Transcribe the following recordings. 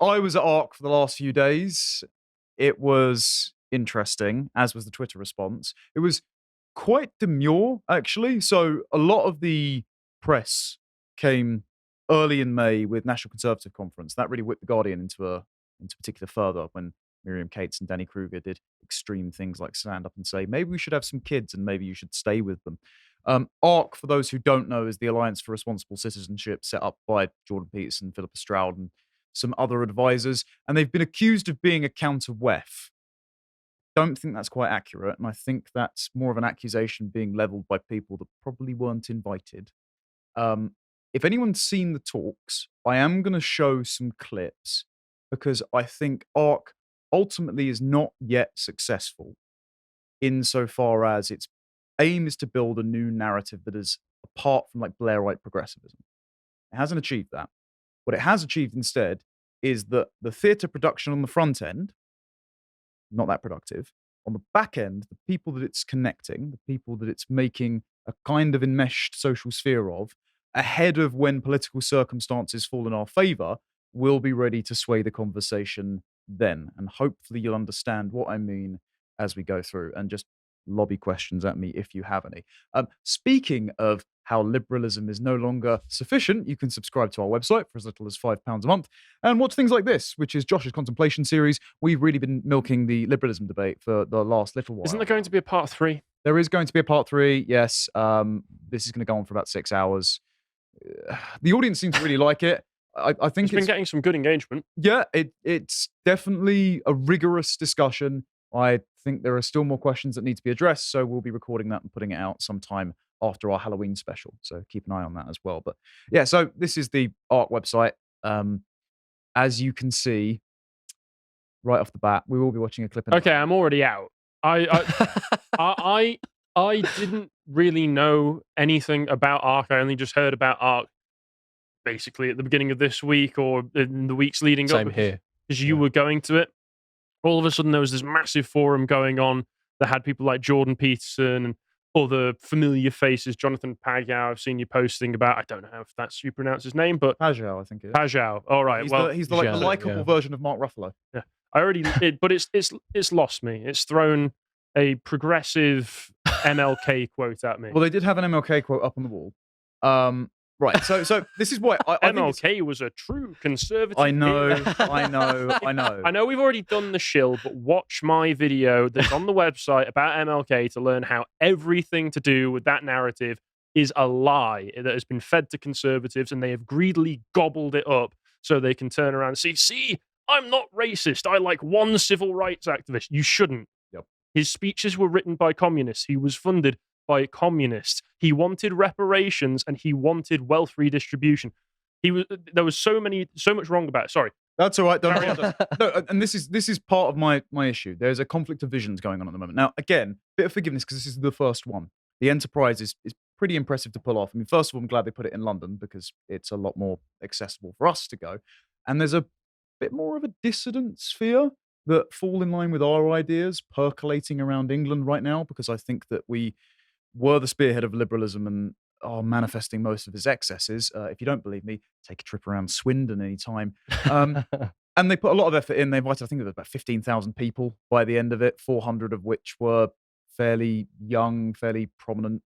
I was at ARC for the last few days. It was interesting, as was the Twitter response. It was quite demure, actually. So a lot of the press came early in May with National Conservative Conference. That really whipped the Guardian into particular further when Miriam Cates and Danny Kruger did extreme things like stand up and say, maybe we should have some kids and maybe you should stay with them. ARC, for those who don't know, is the Alliance for Responsible Citizenship set up by Jordan Peterson, Philippa Stroud, and some other advisors. And they've been accused of being a counter-WEF. Don't think that's quite accurate. And I think that's more of an accusation being leveled by people that probably weren't invited. If anyone's seen the talks, I am going to show some clips because I think ARC ultimately is not yet successful insofar as its aim is to build a new narrative that is apart from like Blairite progressivism. It hasn't achieved that. What it has achieved instead is that the theatre production on the front end, not that productive. On the back end, the people that it's connecting, the people that it's making a kind of enmeshed social sphere of, ahead of when political circumstances fall in our favour, will be ready to sway the conversation then. And hopefully you'll understand what I mean as we go through, and just lobby questions at me if you have any. Speaking of how liberalism is no longer sufficient, you can subscribe to our website for as little as £5 a month and watch things like this, which is Josh's Contemplations series. We've really been milking the liberalism debate for the last little while. Isn't there going to be a part 3? There is going to be a part 3, yes. This is going to go on for about 6 hours. The audience seems to really like it. I think it's been getting some good engagement. Yeah, it's definitely a rigorous discussion. I think there are still more questions that need to be addressed, so we'll be recording that and putting it out sometime after our Halloween special. So keep an eye on that as well. But yeah, so this is the ARC website. As you can see, right off the bat, we will be watching a clip. Okay, I'm already out. I didn't really know anything about ARC. I only just heard about ARC basically at the beginning of this week or in the weeks leading up. Same here. Because you were going to it. All of a sudden, there was this massive forum going on that had people like Jordan Peterson and other familiar faces. Jonathan Pagao, I've seen you posting about. I don't know if that's you pronounce his name, but Pagao, I think it is. Pagao. All right. He's the likable version of Mark Ruffalo. Yeah, I already did, but it's lost me. It's thrown a progressive MLK quote at me. Well, they did have an MLK quote up on the wall. Right, so this is what I MLK was a true conservative. I know. I know we've already done the shill, but watch my video that's on the website about MLK to learn how everything to do with that narrative is a lie that has been fed to conservatives, and they have greedily gobbled it up so they can turn around and see, I'm not racist. I like one civil rights activist. You shouldn't. Yep. His speeches were written by communists. He was funded by communists. He wanted reparations and he wanted wealth redistribution. There was so much wrong about it. Sorry. That's all right. Don't apologize. No, and this is part of my issue. There's a conflict of visions going on at the moment. Now, again, bit of forgiveness because this is the first one. The enterprise is pretty impressive to pull off. I mean, first of all, I'm glad they put it in London because it's a lot more accessible for us to go. And there's a bit more of a dissident sphere that fall in line with our ideas percolating around England right now, because I think that we were the spearhead of liberalism and are manifesting most of its excesses. If you don't believe me, take a trip around Swindon anytime. And they put a lot of effort in. They invited, I think, there was about 15,000 people by the end of it, 400 of which were fairly young, fairly prominent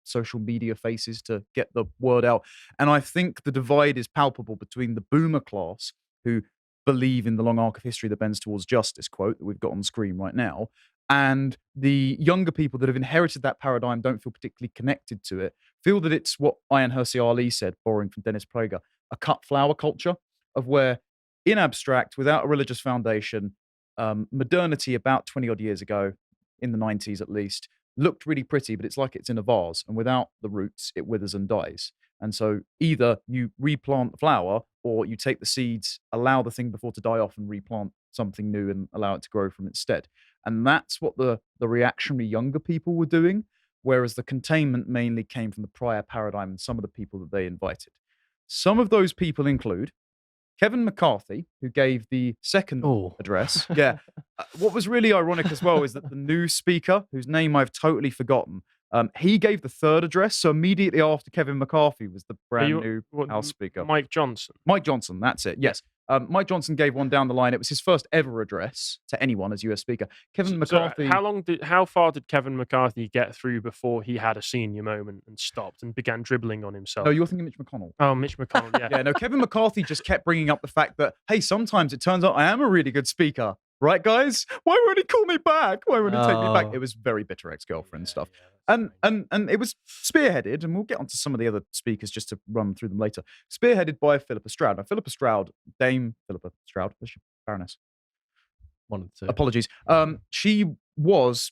social media faces to get the word out. And I think the divide is palpable between the boomer class, who believe in the long arc of history that bends towards justice, quote, that we've got on screen right now, and the younger people that have inherited that paradigm, don't feel particularly connected to it, feel that it's what Ayaan Hirsi Ali said, borrowing from Dennis Prager, a cut flower culture, of where, in abstract, without a religious foundation, modernity about 20 odd years ago, in the 90s at least, looked really pretty, but it's like it's in a vase, and without the roots, it withers and dies. And so either you replant the flower, or you take the seeds, allow the thing before to die off, and replant something new and allow it to grow from instead. And that's what the reactionary younger people were doing, whereas the containment mainly came from the prior paradigm and some of the people that they invited. Some of those people include Kevin McCarthy, who gave the second address. Yeah. What was really ironic as well is that the new speaker, whose name I've totally forgotten, he gave the third address. So immediately after Kevin McCarthy was the brand new House Speaker. Mike Johnson. Mike Johnson, that's it. Yes. Mike Johnson gave one down the line. It was his first ever address to anyone as US Speaker. Kevin McCarthy. How far did Kevin McCarthy get through before he had a senior moment and stopped and began dribbling on himself? No, you're thinking Mitch McConnell. Oh, Mitch McConnell, yeah. Yeah, no, Kevin McCarthy just kept bringing up the fact that, hey, sometimes it turns out I am a really good speaker. Right, guys? Why won't he call me back? Why won't he take me back? It was very bitter ex-girlfriend stuff. And it was spearheaded, and we'll get onto some of the other speakers just to run through them later, spearheaded by Philippa Stroud. Now, Philippa Stroud, Dame Philippa Stroud, was she Baroness? One of the two. Apologies. She was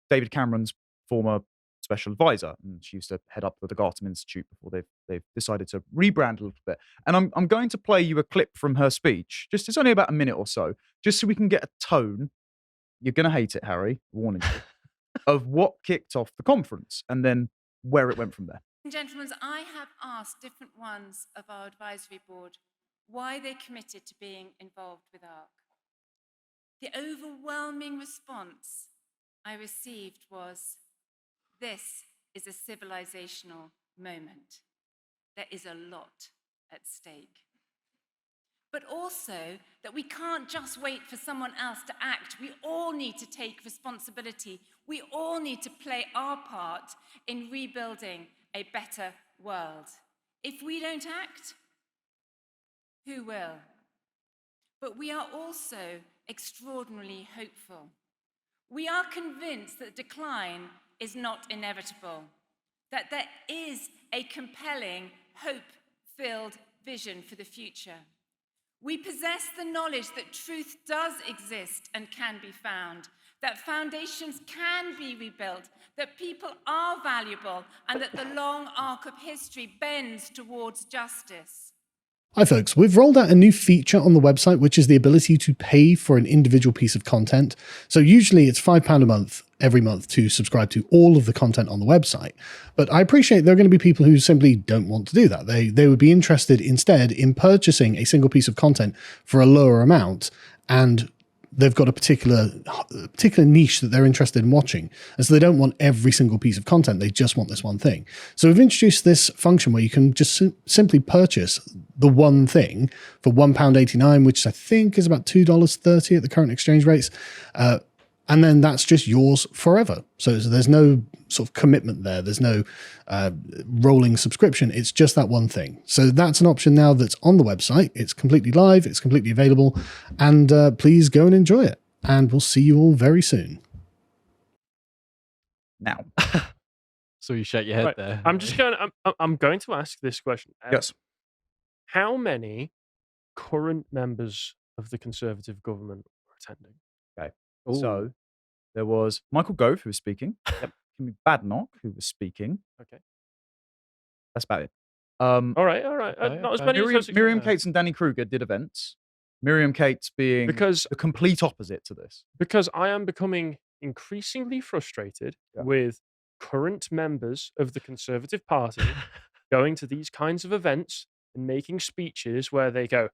David Cameron's former special advisor, and she used to head up the Gartem Institute before they've decided to rebrand a little bit. And I'm going to play you a clip from her speech. It's only about a minute or so, just so we can get a tone. You're going to hate it, Harry, warning you, of what kicked off the conference and then where it went from there. Gentlemen, I have asked different ones of our advisory board why they committed to being involved with ARC. The overwhelming response I received was, this is a civilizational moment. There is a lot at stake. But also that we can't just wait for someone else to act. We all need to take responsibility. We all need to play our part in rebuilding a better world. If we don't act, who will? But we are also extraordinarily hopeful. We are convinced that decline is not inevitable, that there is a compelling, hope-filled vision for the future. We possess the knowledge that truth does exist and can be found, that foundations can be rebuilt, that people are valuable, and that the long arc of history bends towards justice. Hi folks, we've rolled out a new feature on the website, which is the ability to pay for an individual piece of content. So usually it's £5 a month every month to subscribe to all of the content on the website. But I appreciate there are going to be people who simply don't want to do that. They would be interested instead in purchasing a single piece of content for a lower amount, and they've got a particular niche that they're interested in watching. And so they don't want every single piece of content. They just want this one thing. So we've introduced this function where you can just simply purchase the one thing for £1.89, which I think is about $2.30 at the current exchange rates. And then that's just yours forever. So there's no sort of commitment there. There's no rolling subscription. It's just that one thing. So that's an option now that's on the website. It's completely live. It's completely available. And please go and enjoy it. And we'll see you all very soon. Now. So you shake your head there. I'm going to ask this question. Yes. How many current members of the Conservative government were attending? Okay. Ooh. So there was Michael Gove, who was speaking. Yep. Kimmy Badenoch, who was speaking. Okay. That's about it. All right. Not as many as Miriam Cates and Danny Kruger did events. Miriam Cates being the complete opposite to this. Because I am becoming increasingly frustrated with current members of the Conservative Party going to these kinds of events and making speeches where they go,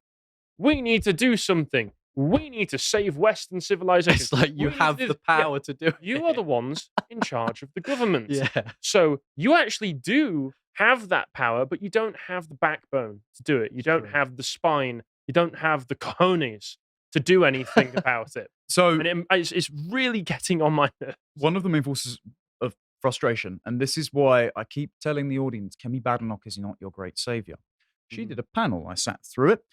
we need to do something. We need to save Western civilization. It's like you have the power to do it. You are the ones in charge of the government. Yeah. So you actually do have that power, but you don't have the backbone to do it. You don't have the spine. You don't have the cojones to do anything about it. So it's really getting on my nerves. One of the main forces of frustration, and this is why I keep telling the audience, Kemi Badenoch is not your great savior. She did a panel. I sat through it.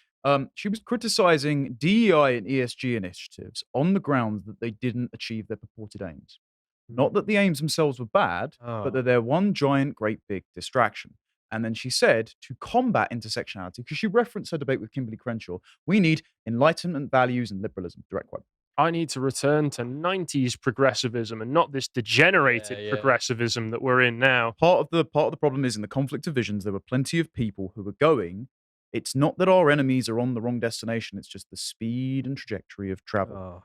She was criticizing DEI and ESG initiatives on the grounds that they didn't achieve their purported aims. Not that the aims themselves were bad, but that they're one giant, great big distraction. And then she said, to combat intersectionality, because she referenced her debate with Kimberly Crenshaw, we need enlightenment, values, and liberalism. Direct quote. I need to return to 90s progressivism and not this degenerated progressivism that we're in now. Part of the problem is in the conflict of visions, there were plenty of people who were going, it's not that our enemies are on the wrong destination, it's just the speed and trajectory of travel.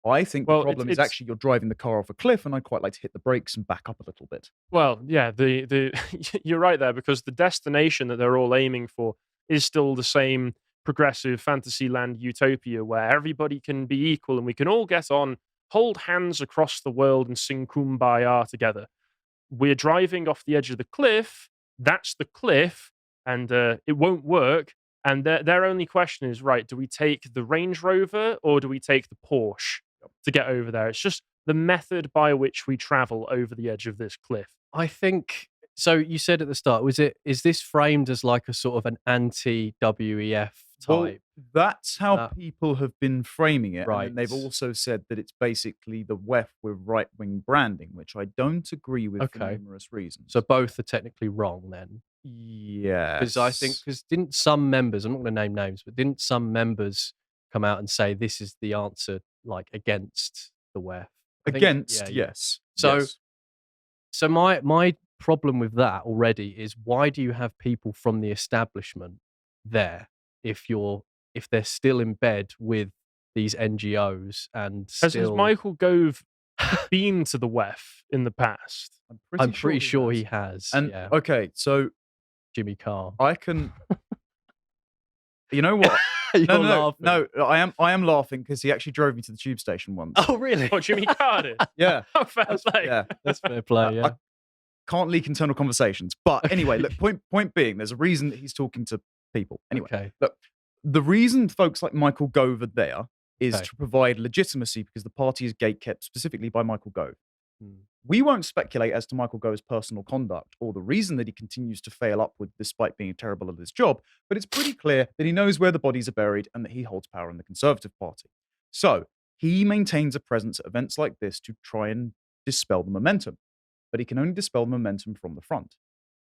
I think the problem is actually you're driving the car off a cliff, and I'd quite like to hit the brakes and back up a little bit. Well, yeah, you're right there, because the destination that they're all aiming for is still the same progressive fantasyland utopia where everybody can be equal and we can all get on, hold hands across the world and sing Kumbaya together. We're driving off the edge of the cliff. That's the cliff, and it won't work And their only question is, right, do we take the Range Rover or do we take the Porsche to get over there? It's just the method by which we travel over the edge of this cliff. I think so. You said at the start, is this framed as like a sort of an anti-WEF type? Well, that's how people have been framing it. Right. And they've also said that it's basically the WEF with right-wing branding, which I don't agree with for numerous reasons. So both are technically wrong then? Yeah. Because didn't some members, I'm not going to name names, but didn't some members come out and say this is the answer, like against the WEF? Yes. So my problem with that already is, why do you have people from the establishment there if they're still in bed with these NGOs and Has Michael Gove been to the WEF in the past? I'm pretty sure he has. And okay, so Jimmy Carr. I can. You know what? No, I am laughing because he actually drove me to the tube station once. Oh, really? Oh, Jimmy Carr did? Yeah. Oh, fair play. Yeah, that's fair play. Yeah. I can't leak internal conversations, but anyway, look. Point being, there's a reason that he's talking to people. Anyway, look, the reason folks like Michael Gove are there is to provide legitimacy because the party is gatekept specifically by Michael Gove. We won't speculate as to Michael Gove's personal conduct or the reason that he continues to fail upward despite being terrible at his job, but it's pretty clear that he knows where the bodies are buried and that he holds power in the Conservative Party. So he maintains a presence at events like this to try and dispel the momentum, but he can only dispel the momentum from the front.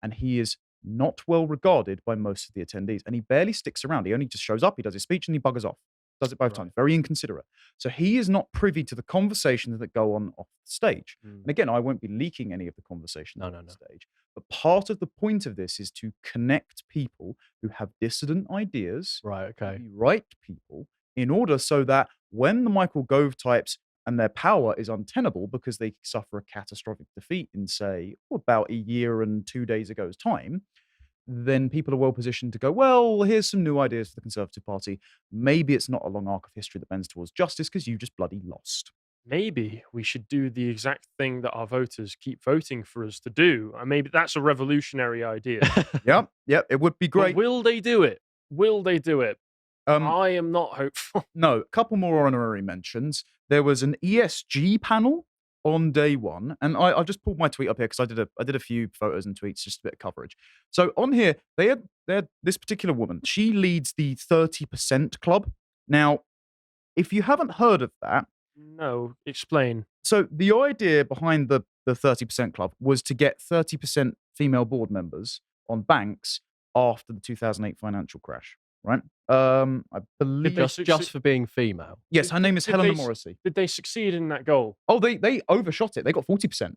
And he is not well regarded by most of the attendees, and he barely sticks around. He only just shows up, he does his speech, and he buggers off. Does it both times. Very inconsiderate. So he is not privy to the conversations that go on off the stage. And again, I won't be leaking any of the conversations on the stage. But part of the point of this is to connect people who have dissident ideas, the right people, in order so that when the Michael Gove types and their power is untenable because they suffer a catastrophic defeat in, say, about a year and 2 days ago's time, then people are well positioned to go, well, here's some new ideas for the Conservative Party. Maybe it's not a long arc of history that bends towards justice because you just bloody lost. Maybe we should do the exact thing that our voters keep voting for us to do. And maybe that's a revolutionary idea. Yeah, it would be great. But will they do it? Will they do it? I am not hopeful. No, a couple more honorary mentions. There was an ESG panel on day one, and I just pulled my tweet up here because I did a few photos and tweets, just a bit of coverage. So on here, they had this particular woman. She leads the 30% Club. Now, if you haven't heard of that, no, explain. So the idea behind the 30% Club was to get 30% female board members on banks after the 2008 financial crash. Right? I believe just for being female. Yes, her name is Helena Morrissey. Did they succeed in that goal? Oh, they overshot it. They got 40%.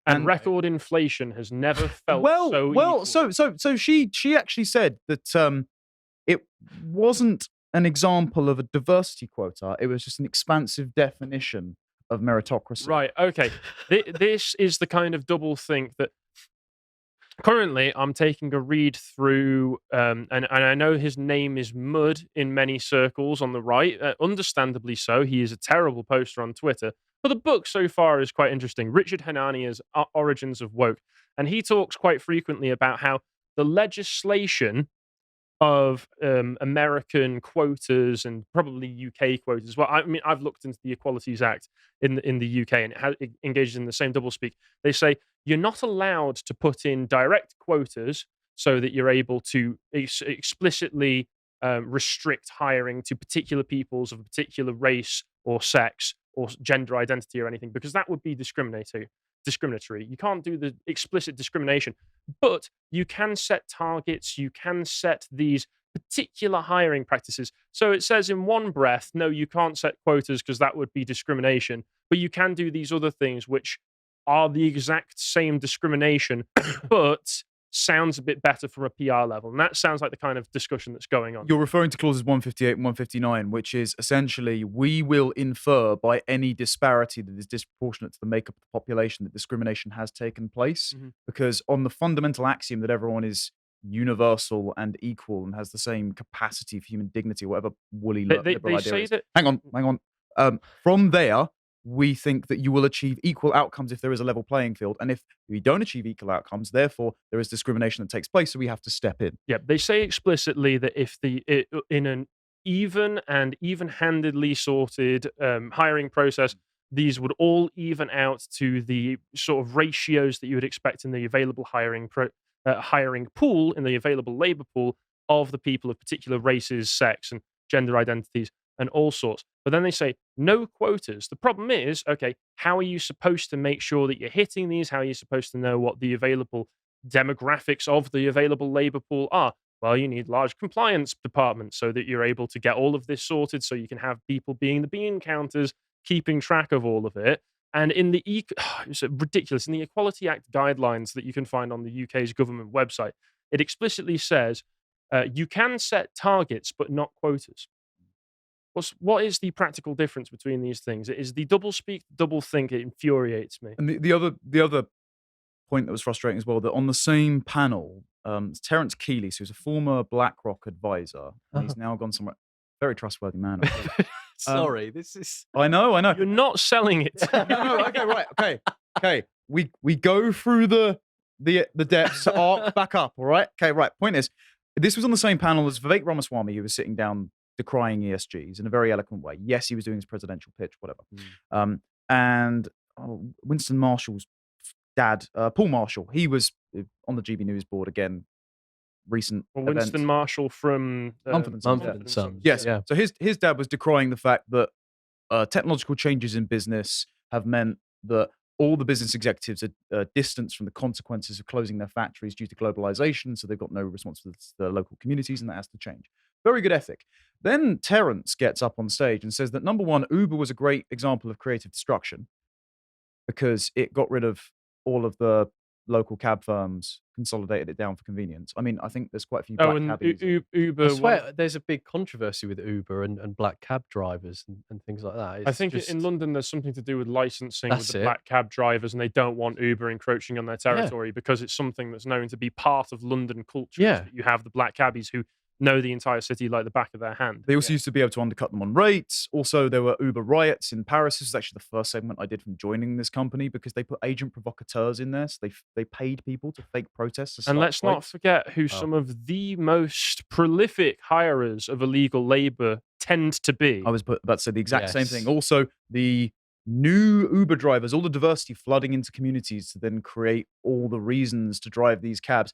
And record inflation has never felt so equal. So she actually said that it wasn't an example of a diversity quota. It was just an expansive definition of meritocracy. Right. Okay. This is the kind of double think that. Currently, I'm taking a read through, and I know his name is Mud in many circles on the right. Understandably so. He is a terrible poster on Twitter. But the book so far is quite interesting. Richard Hanania's Origins of Woke. And he talks quite frequently about how the legislation of American quotas and probably UK quotas. Well, I mean, I've looked into the Equalities Act in the UK, and it engages in the same doublespeak. They say you're not allowed to put in direct quotas so that you're able to explicitly restrict hiring to particular peoples of a particular race or sex or gender identity or anything, because that would be discriminatory. You can't do the explicit discrimination, but you can set targets. You can set these particular hiring practices. So it says in one breath, no, you can't set quotas because that would be discrimination, but you can do these other things which are the exact same discrimination, but sounds a bit better from a PR level. And that sounds like the kind of discussion that's going on. You're referring to clauses 158 and 159, which is essentially we will infer by any disparity that is disproportionate to the makeup of the population that discrimination has taken place. Mm-hmm. Because on the fundamental axiom that everyone is universal and equal and has the same capacity for human dignity, whatever woolly liberal idea is. Hang on. From there, we think that you will achieve equal outcomes if there is a level playing field. And if you don't achieve equal outcomes, therefore there is discrimination that takes place. So we have to step in. Yeah, they say explicitly that if in an even and even-handedly sorted hiring process, these would all even out to the sort of ratios that you would expect in the available hiring pool, in the available labor pool of the people of particular races, sex, and gender identities, and all sorts. But then they say no quotas. The problem is, okay, how are you supposed to make sure that you're hitting these? How are you supposed to know what the available demographics of the available labor pool are? Well, you need large compliance departments so that you're able to get all of this sorted, so you can have people being the bean counters, keeping track of all of it. And in the it's ridiculous. In the Equality Act guidelines that you can find on the UK's government website, it explicitly says you can set targets but not quotas. What is the practical difference between these things? It is the double speak, double think. It infuriates me. And the other point that was frustrating as well, that on the same panel, Terence Keeley, who's a former BlackRock advisor, and he's now gone somewhere. Very trustworthy man. Sorry, this is. I know. You're not selling it. No. Okay, right. Okay. We go through the depths, arc back up. All right. Okay, right. Point is, this was on the same panel as Vivek Ramaswamy, who was sitting down decrying ESGs in a very eloquent way. Yes, he was doing his presidential pitch, whatever. And Winston Marshall's dad, Paul Marshall, he was on the GB News board again. Recent Winston events. Marshall from Mumford and Sons. Yes. Yeah. So his dad was decrying the fact that technological changes in business have meant that all the business executives are distanced from the consequences of closing their factories due to globalization, so they've got no responsibility to the local communities, and that has to change. Very good ethic. Then Terence gets up on stage and says that, number one, Uber was a great example of creative destruction because it got rid of all of the local cab firms, consolidated it down for convenience. I mean, I think there's quite a few black cabbies. Uber. I swear there's a big controversy with Uber and black cab drivers and things like that. I think in London there's something to do with licensing with the black cab drivers, and they don't want Uber encroaching on their territory because it's something that's known to be part of London culture. Yeah. You have the black cabbies who know the entire city like the back of their hand. They also used to be able to undercut them on rates. Also, there were Uber riots in Paris. This is actually the first segment I did from joining this company, because they put agent provocateurs in there. So they paid people to fake protests. And let's not forget who some of the most prolific hirers of illegal labor tend to be. I was about to say the exact same thing. Also, the new Uber drivers, all the diversity flooding into communities to then create all the reasons to drive these cabs.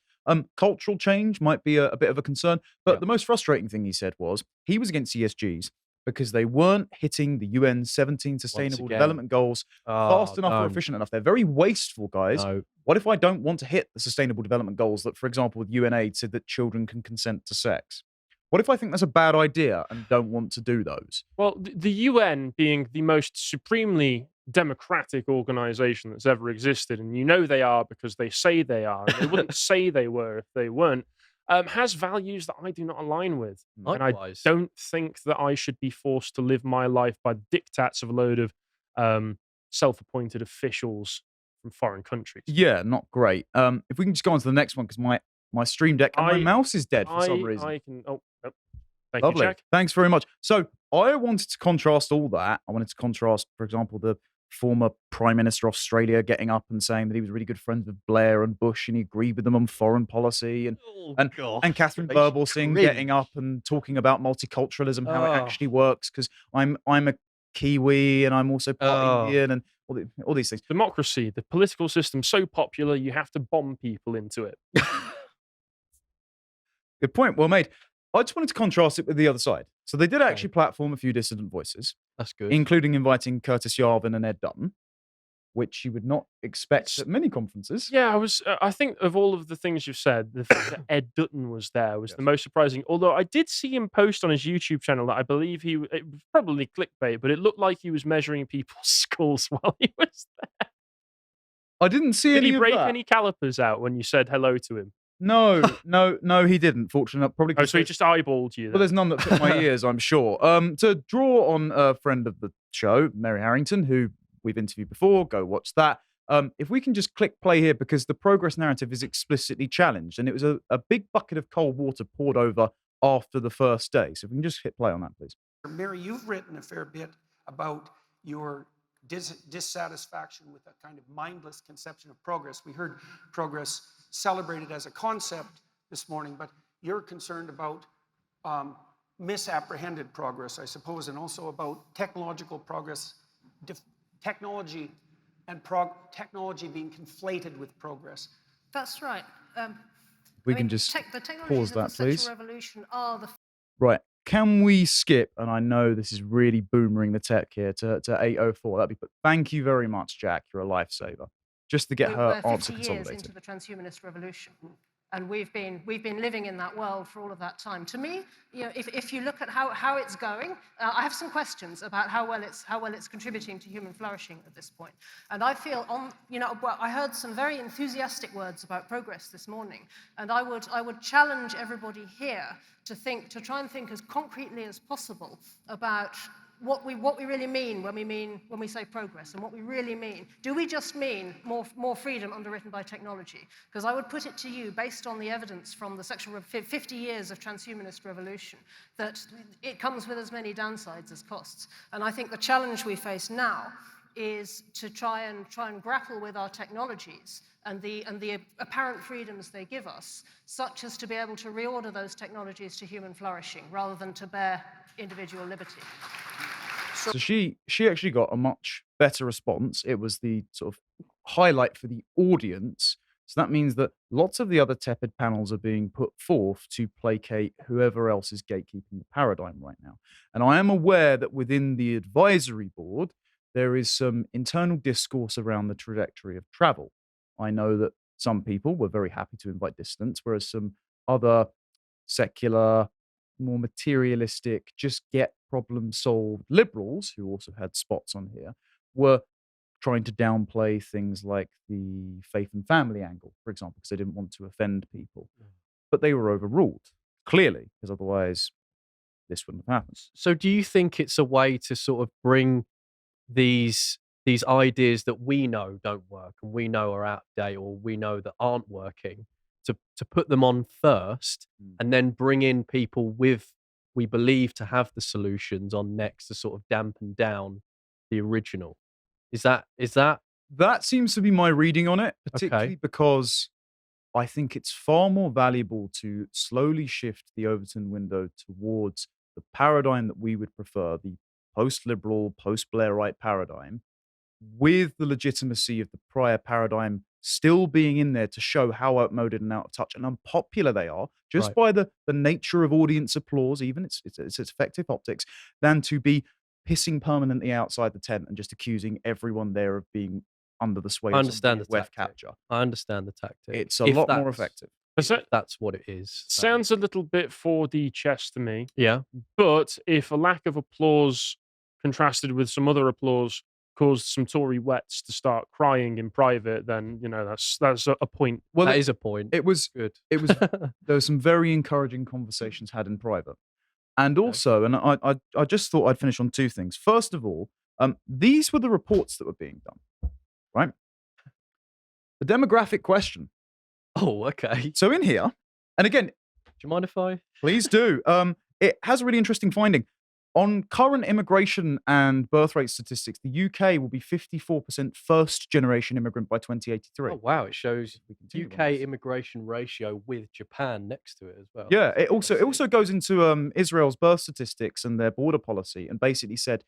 Cultural change might be a bit of a concern, but the most frustrating thing he said was he was against ESGs because they weren't hitting the UN 17 Sustainable Development Goals fast enough or efficient enough. They're very wasteful, guys. No. What if I don't want to hit the Sustainable Development Goals that, for example, with UNAID said that children can consent to sex? What if I think that's a bad idea and don't want to do those? Well, the UN being the most supremely democratic organization that's ever existed, and you know they are because they say they are, and they wouldn't say they were if they weren't, has values that I do not align with. Likewise. And I don't think that I should be forced to live my life by the diktats of a load of self-appointed officials from foreign countries. Yeah, not great. If we can just go on to the next one, because my Stream Deck and my mouse is dead for some reason. Thank Lovely. you, Jack. Thanks very much. So I wanted to contrast all that. I wanted to contrast, for example, the former Prime Minister of Australia getting up and saying that he was really good friends with Blair and Bush and he agreed with them on foreign policy. And Catherine Burblesing getting up and talking about multiculturalism, how it actually works, because I'm a Kiwi and I'm also part Indian and all these things. Democracy, the political system, so popular you have to bomb people into it. Good point. Well made. I just wanted to contrast it with the other side. So they did actually platform a few dissident voices. That's good. Including inviting Curtis Yarvin and Ed Dutton, which you would not expect at many conferences. Yeah, I think of all of the things you've said, the fact that Ed Dutton was there was the most surprising. Although I did see him post on his YouTube channel that I believe it was probably clickbait, but it looked like he was measuring people's skulls while he was there. I didn't see any of that. Did he break any calipers out when you said hello to him? No, he didn't. Fortunately, probably. So he just eyeballed you. Well, there's none that fit my ears, I'm sure. To draw on a friend of the show, Mary Harrington, who we've interviewed before, go watch that. If we can just click play here, because the progress narrative is explicitly challenged, and it was a big bucket of cold water poured over after the first day. So if we can just hit play on that, please. Mary, you've written a fair bit about your dissatisfaction with a kind of mindless conception of progress. We heard progress celebrated as a concept this morning, but you're concerned about misapprehended progress, I suppose, and also about technological progress, technology being conflated with progress. That's right. We can just the technologies pause of that, the sexual please. revolution are the Right. Can we skip? And I know this is really boomering the tech here to 8:04. That'd be. But thank you very much, Jack. You're a lifesaver. Just to get her we're 50 answer years consolidated. into the transhumanist revolution. And we've been living in that world for all of that time. To me, if you look at how it's going, I have some questions about how well it's contributing to human flourishing at this point. And I feel I heard some very enthusiastic words about progress this morning, and I would challenge everybody here to try and think as concretely as possible about what we really mean when we say progress, and what we really mean. Do we just mean more freedom underwritten by technology? Because I would put it to you, based on the evidence from the 50 years of transhumanist revolution, that it comes with as many downsides as costs. And I think the challenge we face now is to try and grapple with our technologies and the apparent freedoms they give us, such as to be able to reorder those technologies to human flourishing rather than to bare individual liberty. So she actually got a much better response. It was the sort of highlight for the audience. So that means that lots of the other tepid panels are being put forth to placate whoever else is gatekeeping the paradigm right now. And I am aware that within the advisory board, there is some internal discourse around the trajectory of travel. I know that some people were very happy to invite dissidents, whereas some other secular, more materialistic, just get problem solved liberals, who also had spots on here, were trying to downplay things like the faith and family angle, for example, because they didn't want to offend people. But they were overruled, clearly, because otherwise this wouldn't have happened. So do you think it's a way to sort of bring these ideas that we know don't work and we know are out of date or we know that aren't working, to put them on first and then bring in people we believe to have the solutions on next to sort of dampen down the original? Is that That seems to be my reading on it, particularly because I think it's far more valuable to slowly shift the Overton window towards the paradigm that we would prefer, the post-liberal, post-Blairite paradigm, with the legitimacy of the prior paradigm still being in there to show how outmoded and out of touch and unpopular they are, just by the nature of audience applause, even it's effective optics, than to be pissing permanently outside the tent and just accusing everyone there of being under the sway of some web capture. I understand the tactic. It's a lot more effective. That's what it is. Sounds a little bit 4D chess to me. Yeah. But if a lack of applause contrasted with some other applause caused some Tory wets to start crying in private, then that's a point. Well, that is a point. It was good. There were some very encouraging conversations had in private. And also, and I just thought I'd finish on two things. First of all, these were the reports that were being done, right? The demographic question. Oh, okay. So in here, and again, do you mind if I? Please do. It has a really interesting finding. On current immigration and birth rate statistics, the UK will be 54% first-generation immigrant by 2083. Oh, wow. It shows UK immigration ratio with Japan next to it as well. Yeah, it also goes into Israel's birth statistics and their border policy and basically said,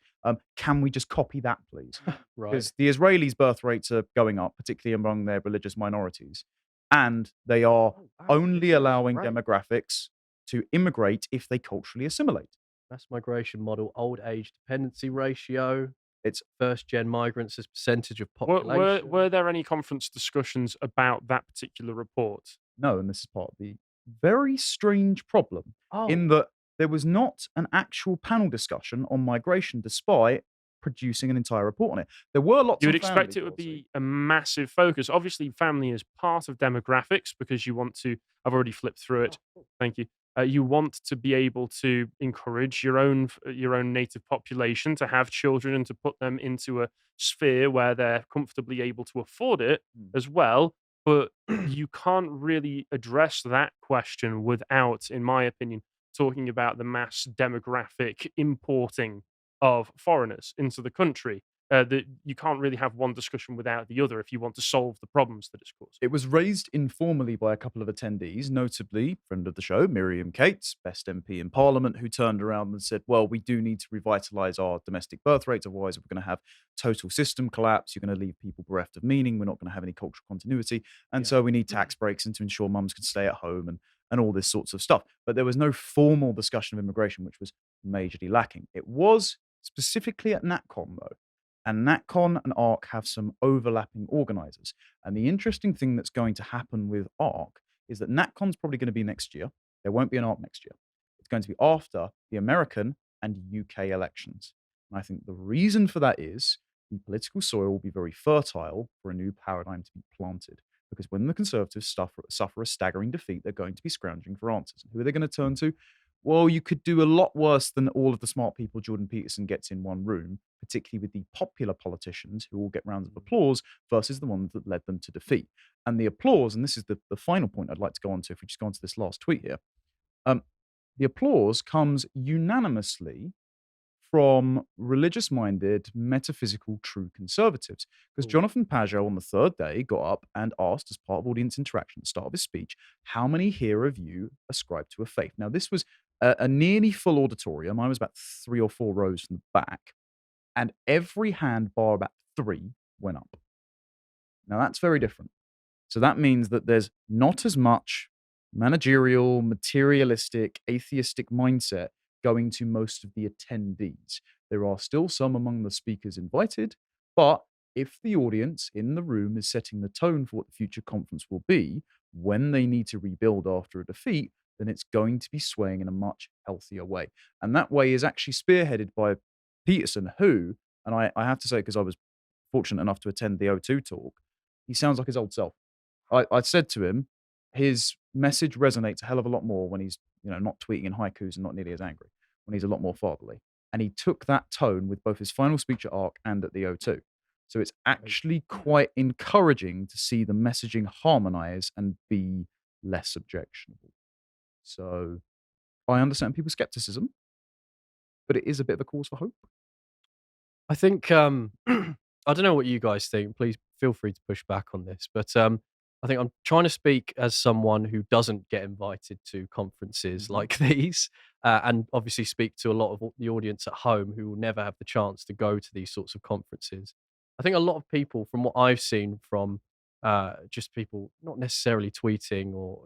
can we just copy that, please? Right. Because the Israelis' birth rates are going up, particularly among their religious minorities, and they are only allowing demographics to immigrate if they culturally assimilate. Mass migration model, old age dependency ratio. It's first-gen migrants as percentage of population. Were there any conference discussions about that particular report? No, and this is part of the very strange problem in that there was not an actual panel discussion on migration despite producing an entire report on it. There were lots of You would expect it would be a massive focus. Obviously, family is part of demographics because you want to, I've already flipped through it. Thank you. You want to be able to encourage your own native population to have children and to put them into a sphere where they're comfortably able to afford it as well. But you can't really address that question without, in my opinion, talking about the mass demographic importing of foreigners into the country. that you can't really have one discussion without the other if you want to solve the problems that it's causing. It was raised informally by a couple of attendees, notably friend of the show, Miriam Cates, best MP in Parliament, who turned around and said, well, we do need to revitalise our domestic birth rates, otherwise we're going to have total system collapse, you're going to leave people bereft of meaning, we're not going to have any cultural continuity, and so we need tax breaks and to ensure mums can stay at home and all this sorts of stuff. But there was no formal discussion of immigration, which was majorly lacking. It was specifically at NatCon, though. And NatCon and ARC have some overlapping organisers. And the interesting thing that's going to happen with ARC is that NatCon's probably going to be next year. There won't be an ARC next year. It's going to be after the American and UK elections. And I think the reason for that is the political soil will be very fertile for a new paradigm to be planted. Because when the Conservatives suffer a staggering defeat, they're going to be scrounging for answers. And who are they going to turn to? Well, you could do a lot worse than all of the smart people Jordan Peterson gets in one room, particularly with the popular politicians who all get rounds of applause versus the ones that led them to defeat. And the applause, and this is the final point I'd like to go on to, if we just go on to this last tweet here, the applause comes unanimously from religious-minded, metaphysical, true conservatives. Because Jonathan Pajot on the third day got up and asked, as part of audience interaction at the start of his speech, how many here of you ascribe to a faith? Now, this was a nearly full auditorium. I was about 3 or 4 rows from the back, and every hand bar about 3 went up. Now, that's very different. So that means that there's not as much managerial, materialistic, atheistic mindset going to most of the attendees. There are still some among the speakers invited, but if the audience in the room is setting the tone for what the future conference will be, when they need to rebuild after a defeat, then it's going to be swaying in a much healthier way. And that way is actually spearheaded by Peterson, who, and I have to say, because I was fortunate enough to attend the O2 talk, he sounds like his old self. I said to him, his message resonates a hell of a lot more when he's not tweeting in haikus and not nearly as angry, when he's a lot more fatherly. And he took that tone with both his final speech at ARC and at the O2. So it's actually quite encouraging to see the messaging harmonize and be less objectionable. So I understand people's skepticism, but it is a bit of a cause for hope. I think I don't know what you guys think. Please feel free to push back on this, but I think I'm trying to speak as someone who doesn't get invited to conferences like these, and obviously speak to a lot of the audience at home who will never have the chance to go to these sorts of conferences. I think a lot of people, from what I've seen from just people not necessarily tweeting or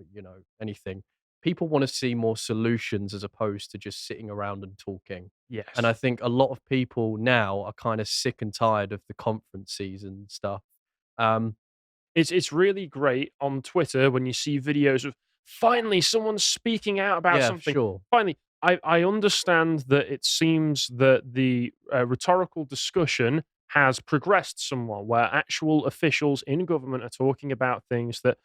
anything, people want to see more solutions as opposed to just sitting around and talking. Yes. And I think a lot of people now are kind of sick and tired of the conference season stuff. It's really great on Twitter when you see videos of finally someone speaking out about something. Sure. Finally, I understand that it seems that the rhetorical discussion has progressed somewhat, where actual officials in government are talking about things that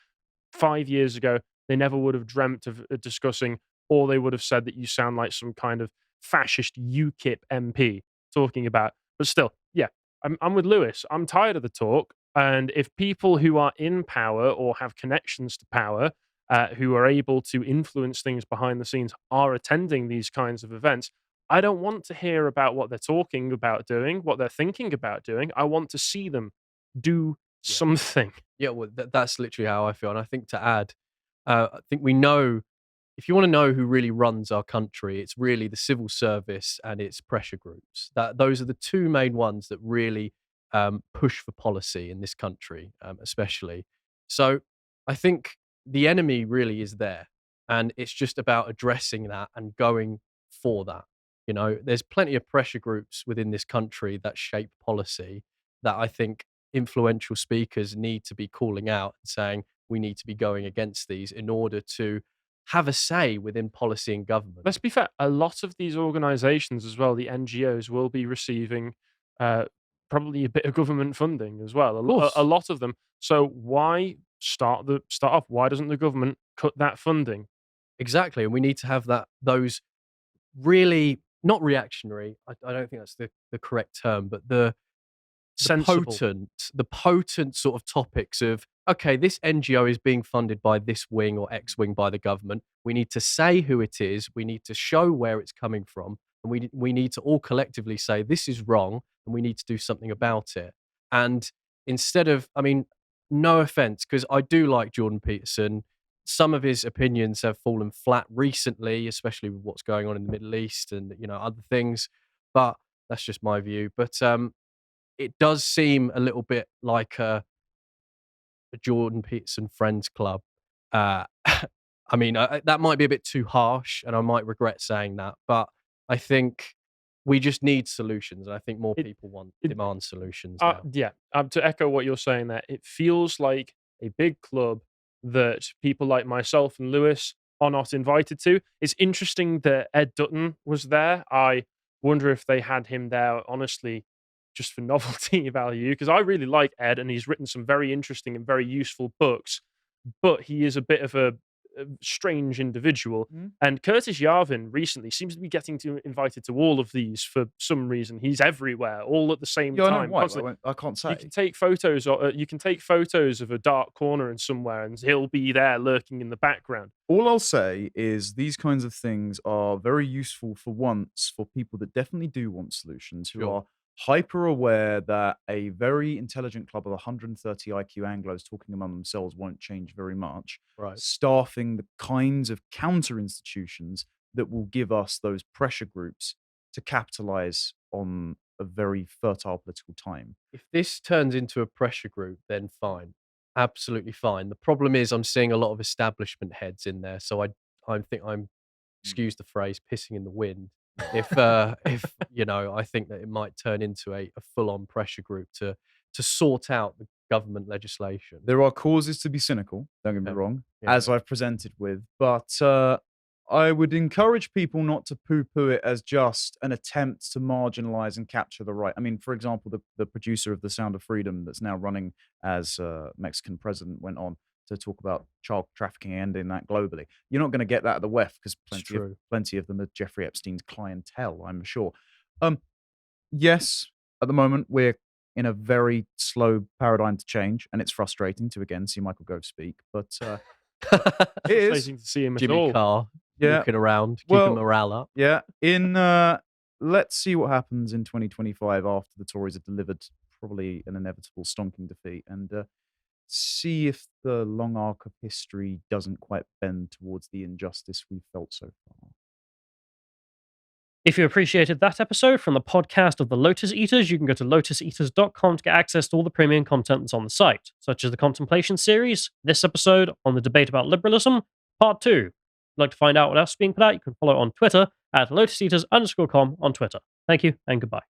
5 years ago they never would have dreamt of discussing, or they would have said that you sound like some kind of fascist UKIP MP talking about. But still, yeah, I'm with Lewis. I'm tired of the talk. And if people who are in power or have connections to power, who are able to influence things behind the scenes, are attending these kinds of events, I don't want to hear about what they're talking about doing, what they're thinking about doing. I want to see them do something. Yeah, well, that's literally how I feel. And I think to add, I think we know, if you want to know who really runs our country, it's really the civil service and its pressure groups. Those are the 2 main ones that really push for policy in this country, especially. So I think the enemy really is there, and it's just about addressing that and going for that. There's plenty of pressure groups within this country that shape policy that I think influential speakers need to be calling out and saying we need to be going against these in order to have a say within policy and government. Let's be fair, a lot of these organizations as well, the NGOs, will be receiving probably a bit of government funding as well. A lot of them. So why start off? Why doesn't the government cut that funding? Exactly, and we need to have those really not reactionary. I don't think that's the correct term, but the potent sort of topics of, okay, this NGO is being funded by this wing or X wing by the government. We need to say who it is. We need to show where it's coming from. and we need to all collectively say this is wrong, and we need to do something about it. And instead of, I mean, no offense, because I do like Jordan Peterson. Some of his opinions have fallen flat recently, especially with what's going on in the Middle East and other things. But that's just my view. But it does seem a little bit like a Jordan Peterson Friends Club. I mean, that might be a bit too harsh, and I might regret saying that. But I think we just need solutions, and I think more people demand solutions now. Yeah, to echo what you're saying there, it feels like a big club that people like myself and Lewis are not invited to. It's interesting that Ed Dutton was there. I wonder if they had him there, honestly, just for novelty value, because I really like Ed, and he's written some very interesting and very useful books, but he is a bit of a strange individual. And Curtis Yarvin recently seems to be getting invited to all of these for some reason. He's everywhere, all at the same time. I can't say. You can take photos, or you can take photos of a dark corner in somewhere, and he'll be there lurking in the background. All I'll say is these kinds of things are very useful for once for people that definitely do want solutions, who are hyper aware that a very intelligent club of 130 IQ Anglos talking among themselves won't change very much. Right. Staffing the kinds of counter institutions that will give us those pressure groups to capitalize on a very fertile political time. If this turns into a pressure group, then fine. Absolutely fine. The problem is I'm seeing a lot of establishment heads in there, so I think I'm, excuse the phrase, pissing in the wind. If I think that it might turn into a full-on pressure group to sort out the government legislation. There are causes to be cynical, don't get me wrong, as I've presented with, but I would encourage people not to poo-poo it as just an attempt to marginalize and capture the right. I mean, for example, the producer of The Sound of Freedom that's now running as Mexican president went on to talk about child trafficking and ending that globally. You're not going to get that at the WEF because plenty of them are Jeffrey Epstein's clientele, I'm sure. Yes, at the moment, we're in a very slow paradigm to change, and it's frustrating to again see Michael Gove speak, but it is frustrating to see him at Jimmy all. Carr walking around, keeping morale up. Yeah, let's see what happens in 2025 after the Tories have delivered probably an inevitable stonking defeat, and see if the long arc of history doesn't quite bend towards the injustice we've felt so far. If you appreciated that episode from the podcast of the Lotus Eaters, you can go to lotuseaters.com to get access to all the premium content that's on the site, such as the Contemplations series, this episode on the debate about liberalism, part 2. If you'd like to find out what else is being put out, you can follow on Twitter at lotuseaters_com on Twitter. Thank you and goodbye.